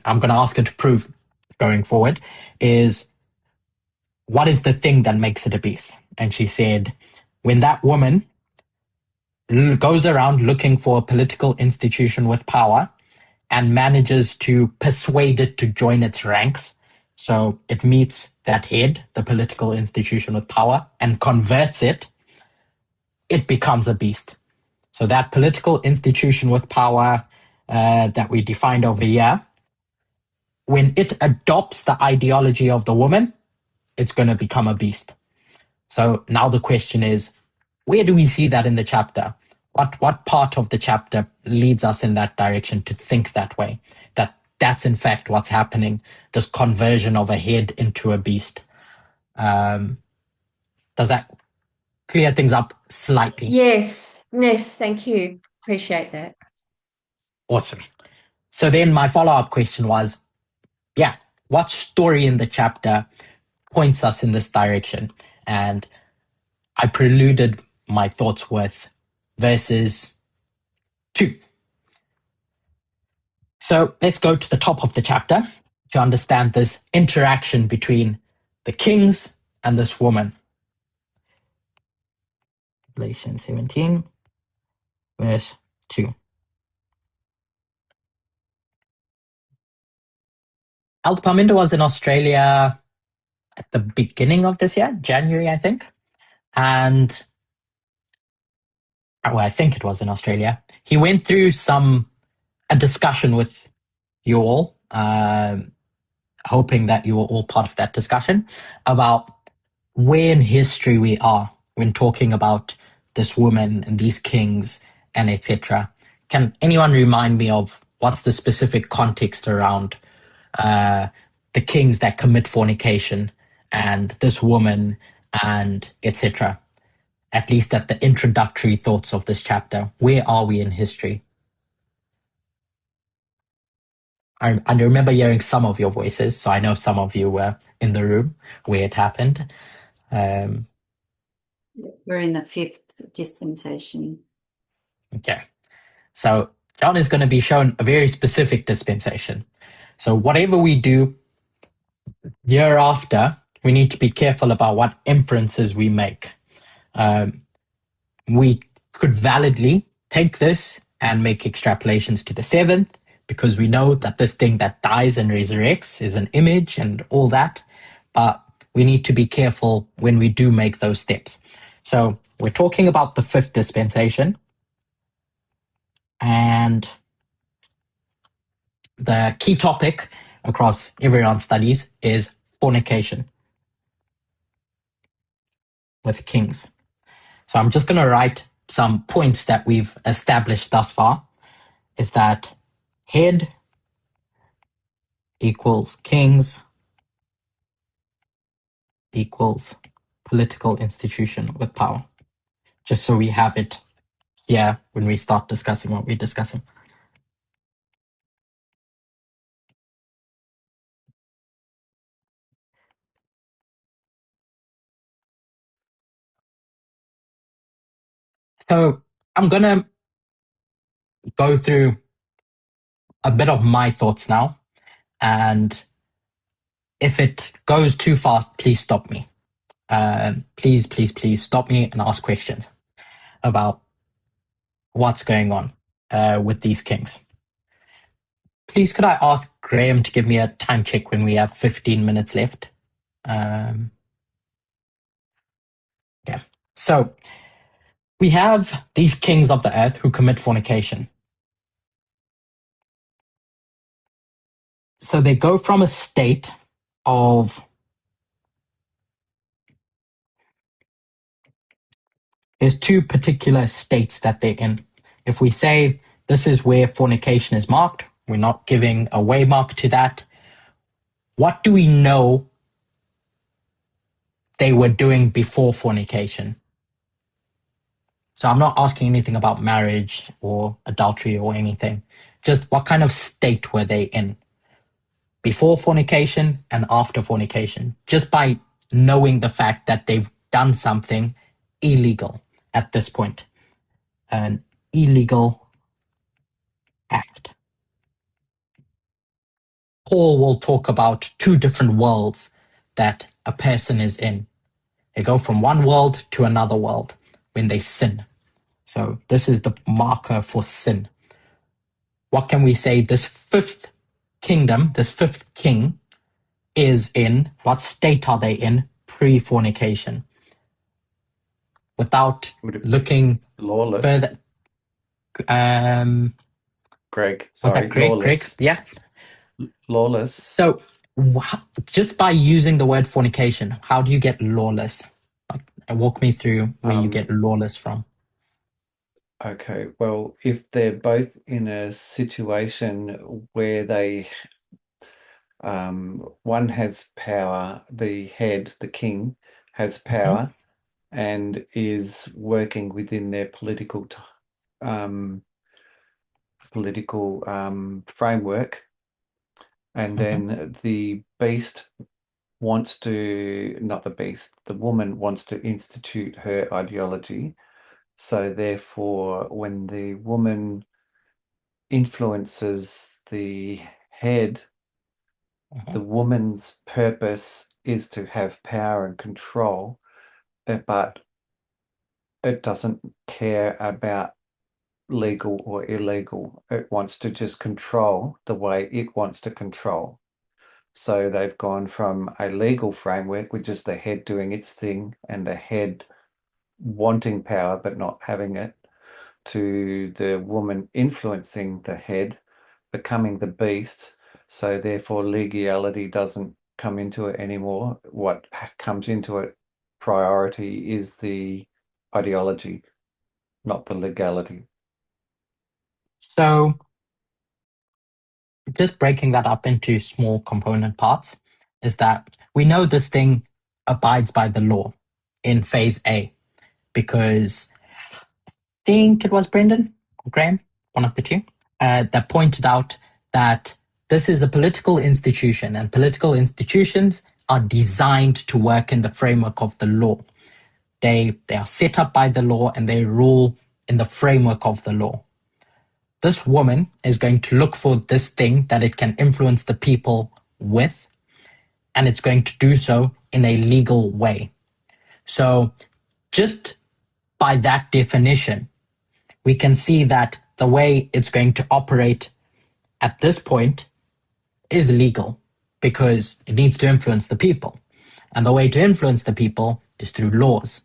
A: I'm going to ask her to prove going forward, is what is the thing that makes it a beast? And she said, when that woman goes around looking for a political institution with power and manages to persuade it to join its ranks, so it meets that head, the political institution with power, and converts it, it becomes a beast. So that political institution with power that we defined over here, when it adopts the ideology of the woman, it's going to become a beast. So now the question is, where do we see that in the chapter? What part of the chapter leads us in that direction to think that way? That's in fact what's happening, this conversion of a head into a beast. Does that clear things up slightly?
J: Yes, thank you. Appreciate that.
A: Awesome. So then my follow-up question was, what story in the chapter points us in this direction? And I preluded my thoughts with verses 2. So let's go to the top of the chapter to understand this interaction between the kings and this woman. Revelation 17, verse 2. Altapaminda was in Australia at the beginning of this year, January, I think. And, well, I think it was in Australia. He went through a discussion with you all, hoping that you were all part of that discussion, about where in history we are when talking about this woman and these kings and etc. Can anyone remind me of what's the specific context around the kings that commit fornication and this woman and etc.? At least at the introductory thoughts of this chapter. Where are we in history? I remember hearing some of your voices, so I know some of you were in the room where it happened.
H: We're in the 5th dispensation.
A: Okay. So John is going to be shown a very specific dispensation. So whatever we do year after, we need to be careful about what inferences we make. We could validly take this and make extrapolations to the 7th, because we know that this thing that dies and resurrects is an image and all that. But we need to be careful when we do make those steps. So we're talking about the 5th dispensation. And the key topic across everyone's studies is fornication with kings. So I'm just going to write some points that we've established thus far. Is that head equals kings equals political institution with power. Just so we have it here when we start discussing what we're discussing. So I'm going to go through a bit of my thoughts now. And if it goes too fast, please stop me. Please stop me and ask questions about what's going on with these kings. Please, could I ask Graham to give me a time check when we have 15 minutes left? Yeah. So we have these kings of the earth who commit fornication. So they go from a state of there's 2 particular states that they're in. If we say this is where fornication is marked. We're not giving a way mark to that. What do we know they were doing before fornication? So I'm not asking anything about marriage or adultery or anything. Just what kind of state were they in before fornication and after fornication? Just by knowing the fact that they've done something illegal at this point. An illegal act. Paul will talk about two different worlds that a person is in. They go from one world to another world when they sin. So this is the marker for sin. What can we say this fifth kingdom, this fifth king is in? What state are they in pre-fornication? Without looking
G: lawless?
A: Further.
G: Greg,
A: Was
G: sorry,
A: that Greg?
G: lawless.
A: Greg? Yeah.
G: Lawless.
A: So just by using the word fornication, how do you get lawless? Walk me through where you get lawless from.
G: Okay, well, if they're both in a situation where they, one has power, the head, the king, has power and is working within their political framework, and then the beast wants to, not the beast, the woman wants to institute her ideology. So therefore, when the woman influences the head, the woman's purpose is to have power and control, but it doesn't care about legal or illegal. It wants to just control the way it wants to control. So they've gone from a legal framework with just the head doing its thing and the head wanting power but not having it, to the woman influencing the head, becoming the beast. So therefore legality doesn't come into it anymore. What comes into it priority is the ideology, not the legality.
A: So just breaking that up into small component parts is that we know this thing abides by the law in phase A, because I think it was Brendan or Graham, one of the two, that pointed out that this is a political institution, and political institutions are designed to work in the framework of the law. They are set up by the law and they rule in the framework of the law. This woman is going to look for this thing that it can influence the people with, and it's going to do so in a legal way. So just by that definition, we can see that the way it's going to operate at this point is legal, because it needs to influence the people. And the way to influence the people is through laws.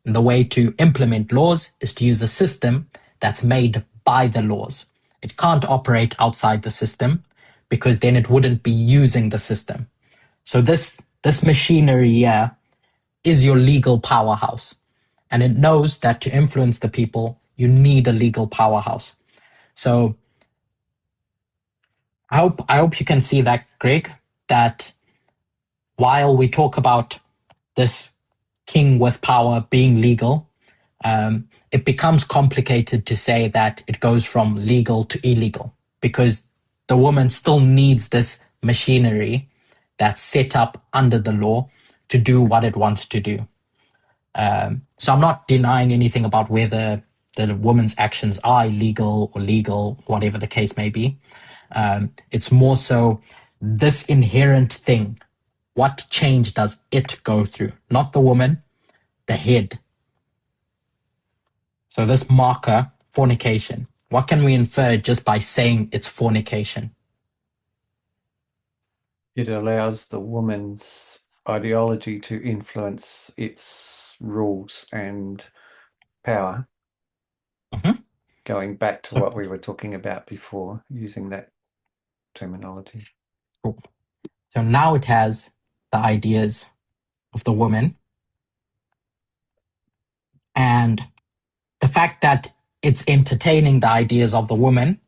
A: And the way to implement laws is to use a system that's made by the laws. It can't operate outside the system, because then it wouldn't be using the system. So this machinery here is your legal powerhouse. And it knows that to influence the people, you need a legal powerhouse. So I hope you can see that, Greg, that while we talk about this king with power being legal, it becomes complicated to say that it goes from legal to illegal, because the woman still needs this machinery that's set up under the law to do what it wants to do. So I'm not denying anything about whether the woman's actions are illegal or legal, whatever the case may be. It's more so this inherent thing. What change does it go through? Not the woman, the head. So this marker, fornication, what can we infer just by saying it's fornication?
G: It allows the woman's ideology to influence its rules and power. Going back to what we were talking about before, using that terminology.
A: Cool. So now it has the ideas of the woman, and the fact that it's entertaining the ideas of the woman,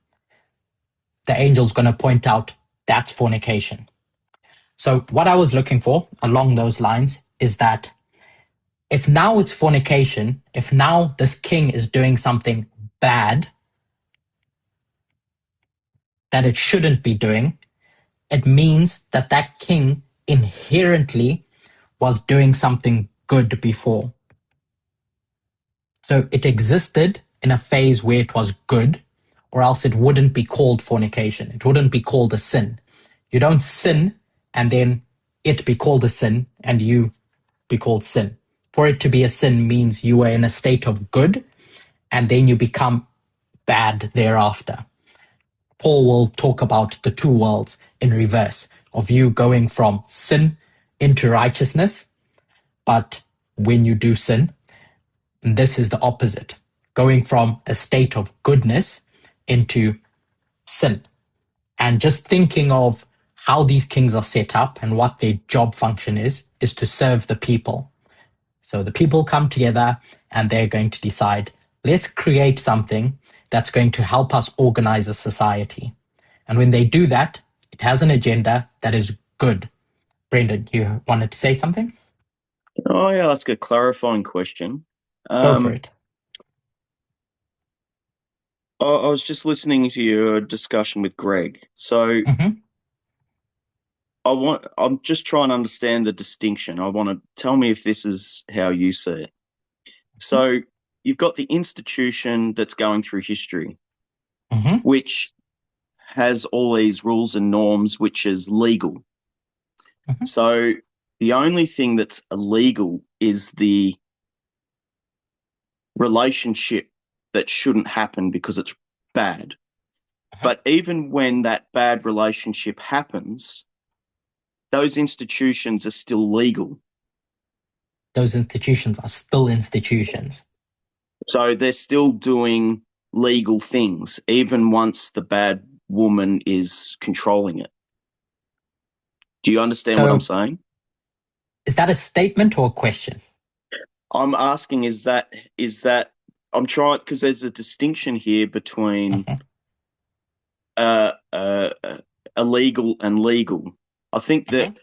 A: the angel's going to point out that's fornication. So what I was looking for along those lines is that if now it's fornication, if now this king is doing something bad that it shouldn't be doing, it means that that king inherently was doing something good before. So it existed in a phase where it was good, or else it wouldn't be called fornication. It wouldn't be called a sin. You don't sin and then it be called a sin and you be called sin. For it to be a sin means you were in a state of good and then you become bad thereafter. Paul will talk about the two worlds in reverse of you going from sin into righteousness. But when you do sin, this is the opposite, going from a state of goodness into sin. And just thinking of how these kings are set up and what their job function is to serve the people. So the people come together and they're going to decide, let's create something that's going to help us organize a society. And when they do that, it has an agenda that is good. Brendan, you wanted to say something?
D: Can I ask a clarifying question?
A: Go for it.
D: I was just listening to your discussion with Greg. So I'm just trying to understand the distinction. I want to tell me if this is how you see it. So you've got the institution that's going through history, which has all these rules and norms, which is legal. So the only thing that's illegal is the relationship that shouldn't happen because it's bad. But even when that bad relationship happens, those institutions are still legal.
A: Those institutions are still institutions.
D: So they're still doing legal things, even once the bad woman is controlling it. Do you understand what I'm saying?
A: Is that a statement or a question?
D: I'm asking, is that I'm trying, because there's a distinction here between illegal and legal. I think the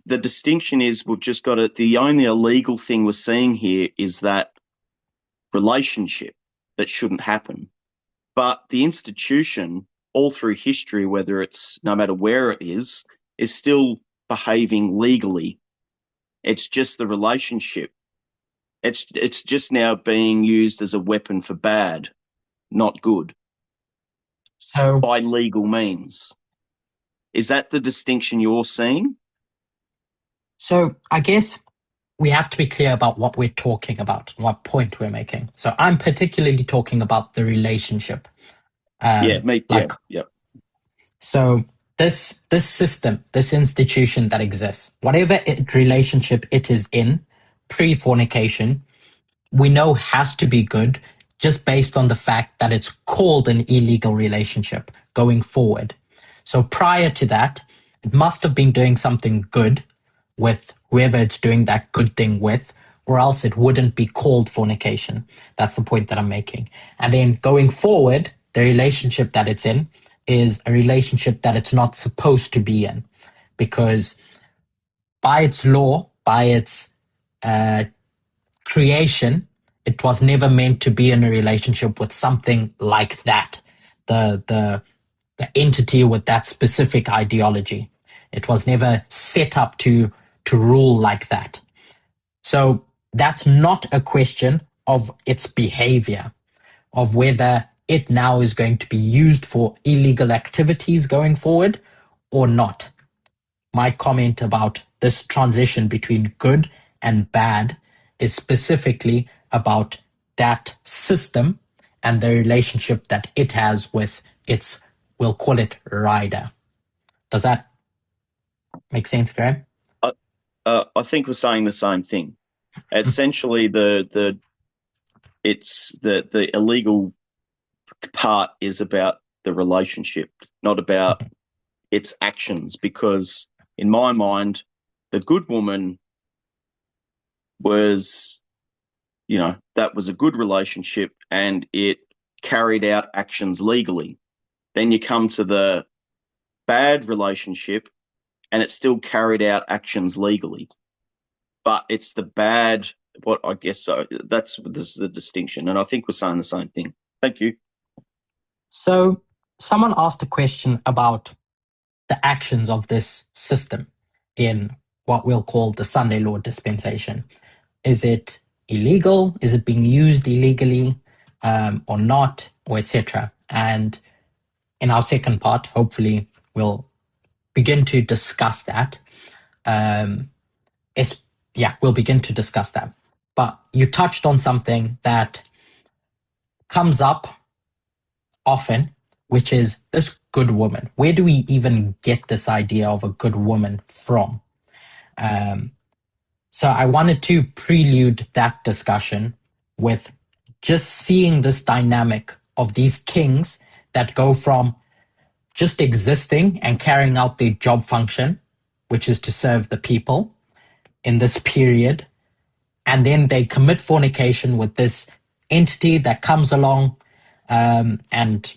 D: distinction is we've just got it. The only illegal thing we're seeing here is that relationship that shouldn't happen. But the institution, all through history, whether it's no matter where it is still behaving legally. It's just the relationship. It's just now being used as a weapon for bad, not good.
A: So
D: by legal means. Is that the distinction you're seeing?
A: So I guess we have to be clear about what we're talking about, what point we're making. So I'm particularly talking about the relationship. So this system, this institution that exists, whatever relationship it is in, pre-fornication, we know has to be good just based on the fact that it's called an illegal relationship going forward. So prior to that, it must have been doing something good with whoever it's doing that good thing with, or else it wouldn't be called fornication. That's the point that I'm making. And then going forward, the relationship that it's in is a relationship that it's not supposed to be in, because by its law, by its creation, it was never meant to be in a relationship with something like that, the entity with that specific ideology. It was never set up to rule like that. So that's not a question of its behavior, of whether it now is going to be used for illegal activities going forward or not. My comment about this transition between good and bad is specifically about that system and the relationship that it has with its, we'll call it, rider. Does that make sense, Graham?
D: I think we're saying the same thing. Essentially, the illegal part is about the relationship, not about its actions, because in my mind, the good woman was, that was a good relationship and it carried out actions legally. Then you come to the bad relationship and it still carried out actions legally. But it's the bad, what I guess so. This is the distinction. And I think we're saying the same thing. Thank you.
A: So someone asked a question about the actions of this system in what we'll call the Sunday Law dispensation. Is it illegal? Is it being used illegally or not, or etc.? And in our second part, hopefully, we'll begin to discuss that. We'll begin to discuss that. But you touched on something that comes up often, which is this good woman. Where do we even get this idea of a good woman from? So I wanted to prelude that discussion with just seeing this dynamic of these kings that go from just existing and carrying out their job function, which is to serve the people in this period, and then they commit fornication with this entity that comes along and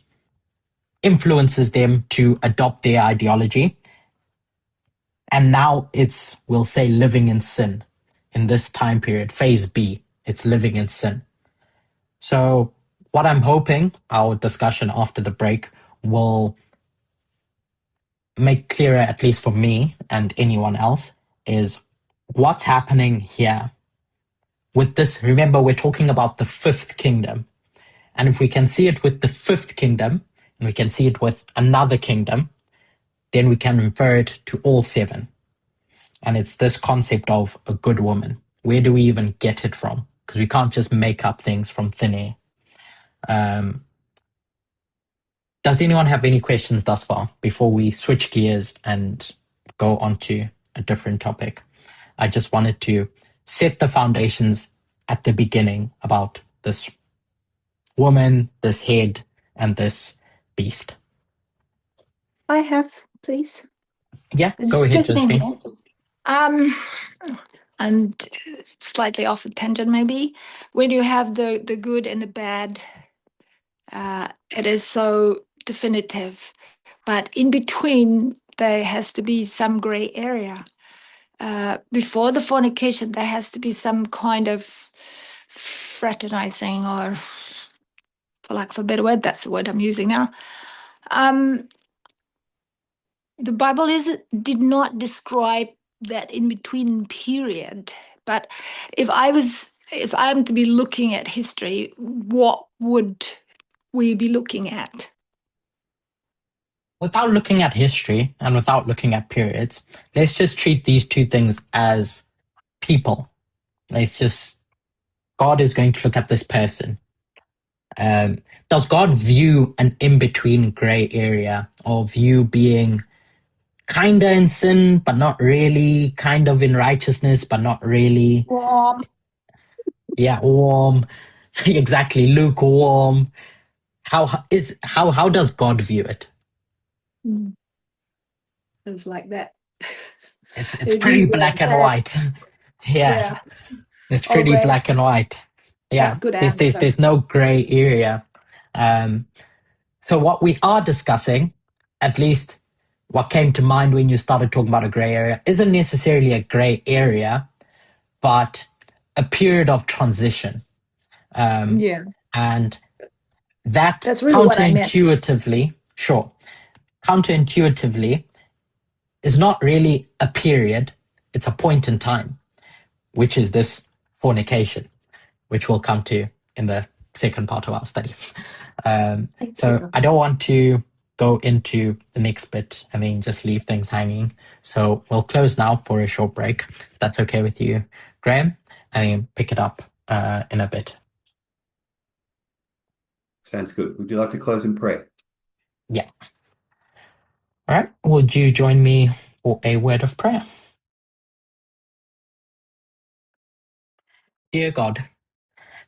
A: influences them to adopt their ideology. And now it's, we'll say, living in sin in this time period. Phase B, it's living in sin. So what I'm hoping our discussion after the break will make clearer, at least for me and anyone else, is what's happening here. With this, remember, we're talking about the fifth kingdom. And if we can see it with the fifth kingdom, and we can see it with another kingdom, then we can infer it to all seven. And it's this concept of a good woman. Where do we even get it from? Because we can't just make up things from thin air. Does anyone have any questions thus far before we switch gears and go on to a different topic? I just wanted to set the foundations at the beginning about this woman, this head, and this beast.
C: I have, please.
A: Yeah, go ahead, Josephine.
C: And slightly off a tangent maybe, when you have the good and the bad, it is so definitive, but in between there has to be some gray area. Before the fornication, there has to be some kind of fraternizing, or for lack of a better word, that's the word I'm using now. The Bible did not describe that in between period, but if I'm to be looking at history, what would we be looking at?
A: Without looking at history and without looking at periods, let's just treat these two things as people. God is going to look at this person. Does God view an in-between gray area of you being kind of in sin, but not really, kind of in righteousness, but not really?
C: Warm.
A: Yeah, warm. Exactly, lukewarm. How does God view it?
C: It's like that.
A: It's pretty black and white. Yeah. It's pretty black and white. Yeah,
C: that's good answer.
A: There's no gray area. So what we are discussing, at least what came to mind when you started talking about a gray area, isn't necessarily a gray area, but a period of transition. And that's really counterintuitively, counterintuitively is not really a period, it's a point in time, which is this fornication, which we'll come to in the second part of our study. So I don't want to go into the next bit and then just leave things hanging. So we'll close now for a short break, if that's okay with you, Graham, and then pick it up in a bit.
E: Sounds good. Would you like to close in prayer?
A: Yeah. All right. Would you join me for a word of prayer? Dear God,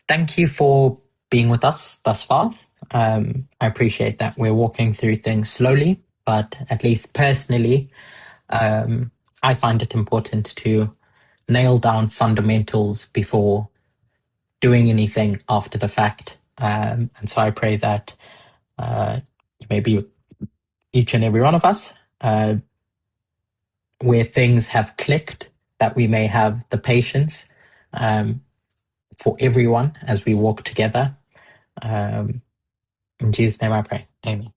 A: thank you for being with us thus far. I appreciate that we're walking through things slowly, but at least personally, I find it important to nail down fundamentals before doing anything after the fact. And so I pray that maybe each and every one of us, where things have clicked, that we may have the patience for everyone as we walk together. In Jesus' name I pray. Amen.